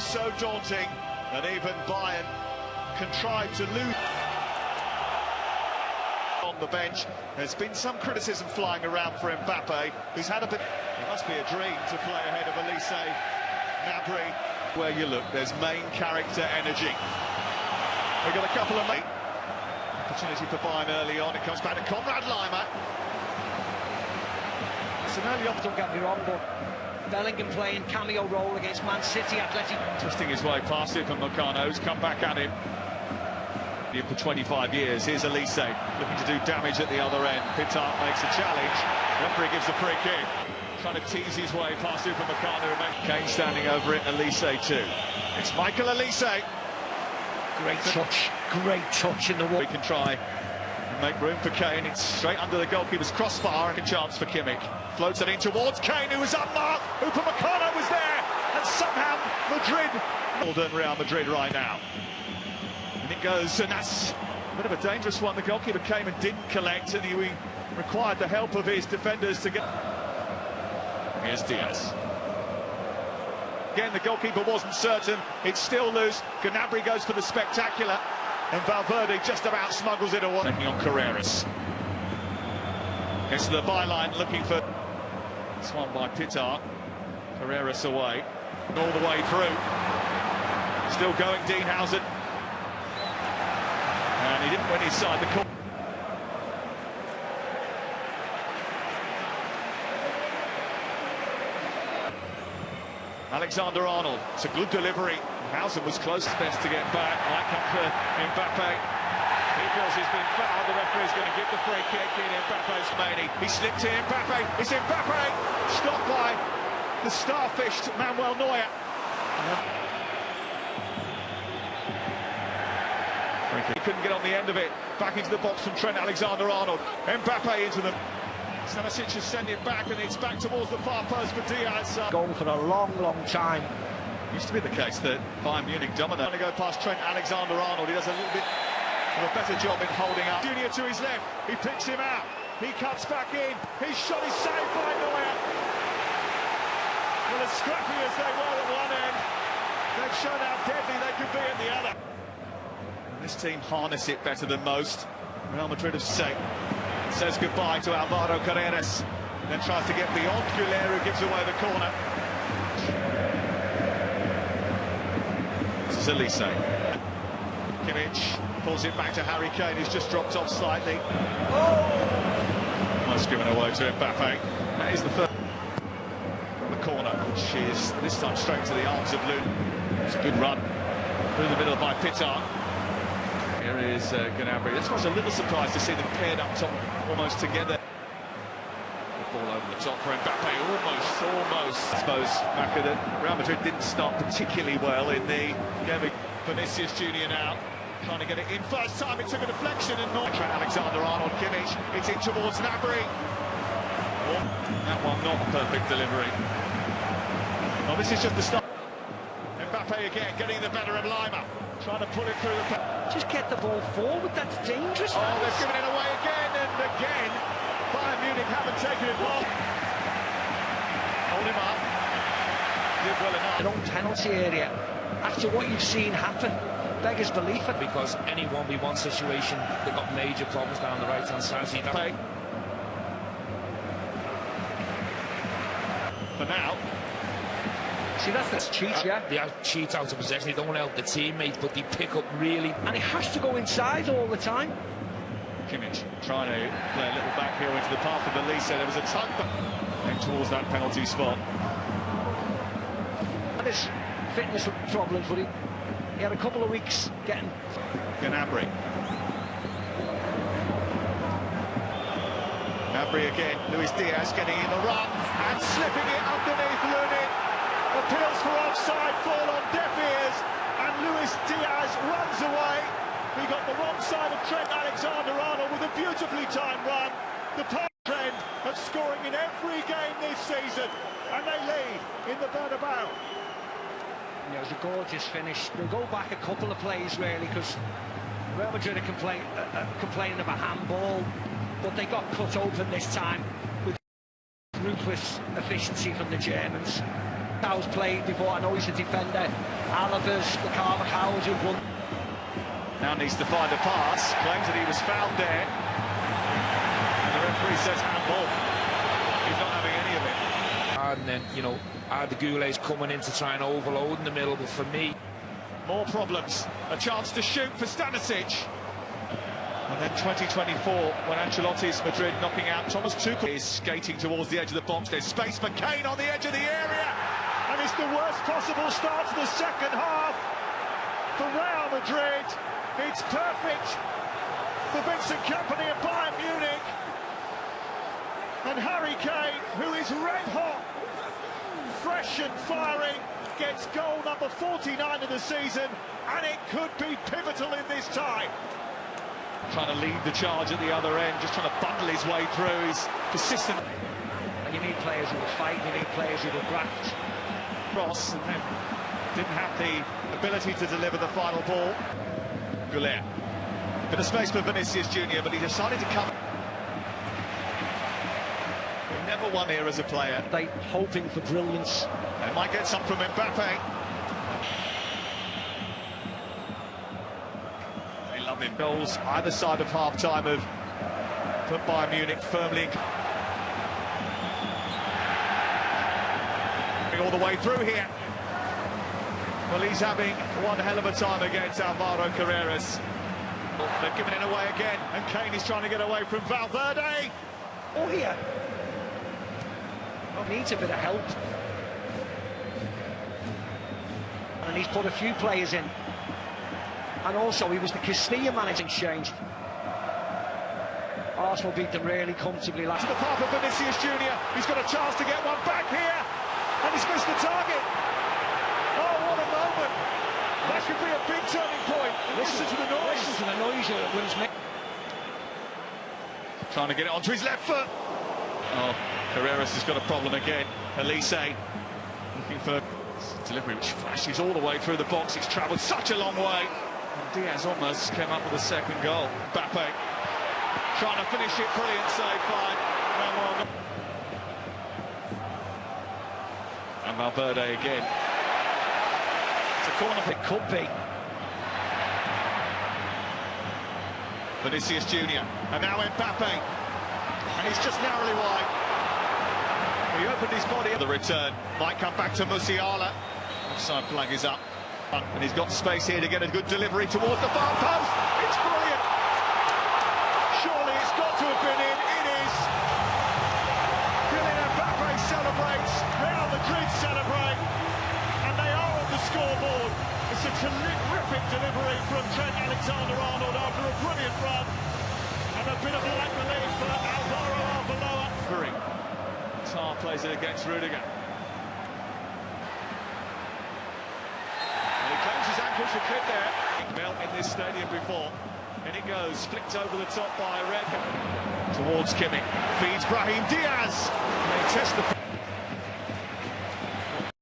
so daunting that even Bayern contrived to lose. On the bench, there's been some criticism flying around for Mbappe, who's had a bit. It must be a dream to play ahead of Elise Gnabry. Where you look, there's main character energy. We've got a couple of opportunity for Bayern early on. It comes back to Konrad Laimer. It's an early option, don't get me wrong, but Bellingham playing cameo role against Man City. Athletic twisting his way past it from Meccano, who's come back at him. For 25 years, here's Elise looking to do damage at the other end. Pitart makes a challenge. Referee gives the free kick. Trying to tease his way past Meccano. Kane standing over it. Elise too. It's Michael Elise. Great touch in the wall. We can try and make room for Kane. It's straight under the goalkeeper's crossbar. And a chance for Kimmich. Floats it in towards Kane, who was unmarked. Meccano was there, and somehow Madrid. Well done, Real Madrid right now. And it goes, and that's a bit of a dangerous one. The goalkeeper came and didn't collect, and he required the help of his defenders to get. Here's Diaz. Again, the goalkeeper wasn't certain. It's still loose. Gnabry goes for the spectacular, and Valverde just about smuggles it away. Taking on Carreras. Gets to the byline, looking for. This one by Pitart. Carreras away, all the way through. Still going, Dienhausen. And he didn't win his side the corner. Alexander-Arnold, it's a good delivery. Hausen was close, best to get back. Might come for Mbappe. He feels he's been fouled. The referee's going to give the free kick in Mbappe's Maney. He slipped in Mbappe. It's Mbappe. Stopped by the star-fished Manuel Neuer. He couldn't get on the end of it. Back into the box from Trent Alexander-Arnold. Mbappe into them. Stanisic has sent it back, and it's back towards the far post for Diaz. Goal for a long time. Used to be the case that Bayern Munich dominate. Trying to go past Trent Alexander-Arnold. He does a little bit of a better job in holding up. Junior to his left. He picks him out. He cuts back in. His shot is saved by Neuer. Well, as scrappy as they were at one end, they've shown how deadly they could be at the other. This team harness it better than most. Real Madrid have says goodbye to Alvaro Carreras, then tries to get beyond Güler, who gives away the corner. This is Elise. Kimmich pulls it back to Harry Kane, who's just dropped off slightly. Oh! Almost given away to Mbappe. That is the third. The corner, which is this time straight to the arms of Lune. It's a good run through the middle by Pitart. Here is Gnabry. That's why I was a little surprised to see them paired up top almost together. The ball over the top for Mbappe, almost. I suppose, Macca, that Real Madrid didn't start particularly well in the game. Vinicius Junior now trying to get it in first time. It took a deflection and not. Alexander-Arnold, Kimmich. It's in towards Gnabry. Oh, that one not a perfect delivery. Well, this is just the start. Mbappe again getting the better of Laimer. Trying to pull it through the... Just get the ball forward, that's dangerous. Oh, they've given it away again, and again. Bayern Munich haven't taken it well. Hold him up. Did well enough. Their own penalty area. After what you've seen happen, beggars belief it. Because any 1v1 situation, they've got major problems down the right-hand side. So for now. See, that's the cheat, yeah? They cheat out of possession. They don't help the teammates, but they pick up really. And it has to go inside all the time. Kimmich trying to play a little back here into the path of Elise. There was a tug towards that penalty spot. And his fitness problems, but he had a couple of weeks getting... Gnabry. Gnabry again. Luis Diaz getting in the run and slipping it underneath Lunin. Appeals for offside fall on deaf ears, and Luis Diaz runs away. He got the wrong side of Trent Alexander-Arnold with a beautifully timed run. The trend of scoring in every game this season, and they lead in the Bernabeu. Yeah, it was a gorgeous finish. They'll go back a couple of plays really, because Real Madrid are complaining of a handball, but they got cut open this time with ruthless efficiency from the Germans. House played before. I know he's a defender. Alvarez, the Carvajals who've won. Now needs to find a pass. Claims that he was fouled there. And the referee says handball. He's not having any of it. And then, you know, the Goulet's coming in to try and overload in the middle, but for me... More problems. A chance to shoot for Stanisic. And then 2024, when Ancelotti's Madrid knocking out Thomas Tuchel is skating towards the edge of the box. There's space for Kane on the edge of the area. And it's the worst possible start to the second half for Real Madrid. It's perfect for Vincent Kompany and Bayern Munich. And Harry Kane, who is red hot, fresh and firing, gets goal number 49 of the season, and it could be pivotal in this tie. Trying to lead the charge at the other end, just trying to bundle his way through. He's persistent. And you need players who will fight, you need players who will graft. Ross didn't have the ability to deliver the final ball. Goulet. Bit of space for Vinicius Junior, but he decided to come. He never won here as a player. They hoping for brilliance. They might get some from Mbappe. They love him. Goals either side of half-time have put Bayern Munich firmly all the way through here. Well, he's having one hell of a time against Alvaro Carreras. They're giving it away again, and Kane is trying to get away from Valverde. Oh, here. Needs a bit of help. And he's put a few players in. And also, he was the Castilla managing changed. Arsenal beat them really comfortably last. To the path of Vinicius Junior. He's got a chance to get one back here, and he's missed the target. Oh, what a moment! That could be a big turning point. Listen to the noise. Listen to the noise when he's making. Trying to get it onto his left foot. Oh, Carreras has got a problem again. Elise looking for delivery, which flashes all the way through the box. It's travelled such a long way. And Diaz almost came up with a second goal. Mbappe trying to finish it. Brilliant save by Manuel. And Valverde again. It's a corner. It could be. Vinicius Junior. And now Mbappe. And he's just narrowly wide. He opened his body. The return might come back to Musiala. Offside flag is up. And he's got space here to get a good delivery towards the far post. It's brilliant. Surely it's got to have been in. It is. Kylian Mbappe celebrates. Real Madrid celebrate. And they are on the scoreboard. It's a terrific delivery from Trent Alexander-Arnold after a brilliant run. And a bit of light relief for Alvaro Arbeloa. Tar plays it against Rudiger. And he claims his ankles were clipped there. Melt in this stadium before. And it goes, flicked over the top by Red. Towards Kimmich. Feeds Brahim Diaz. They test the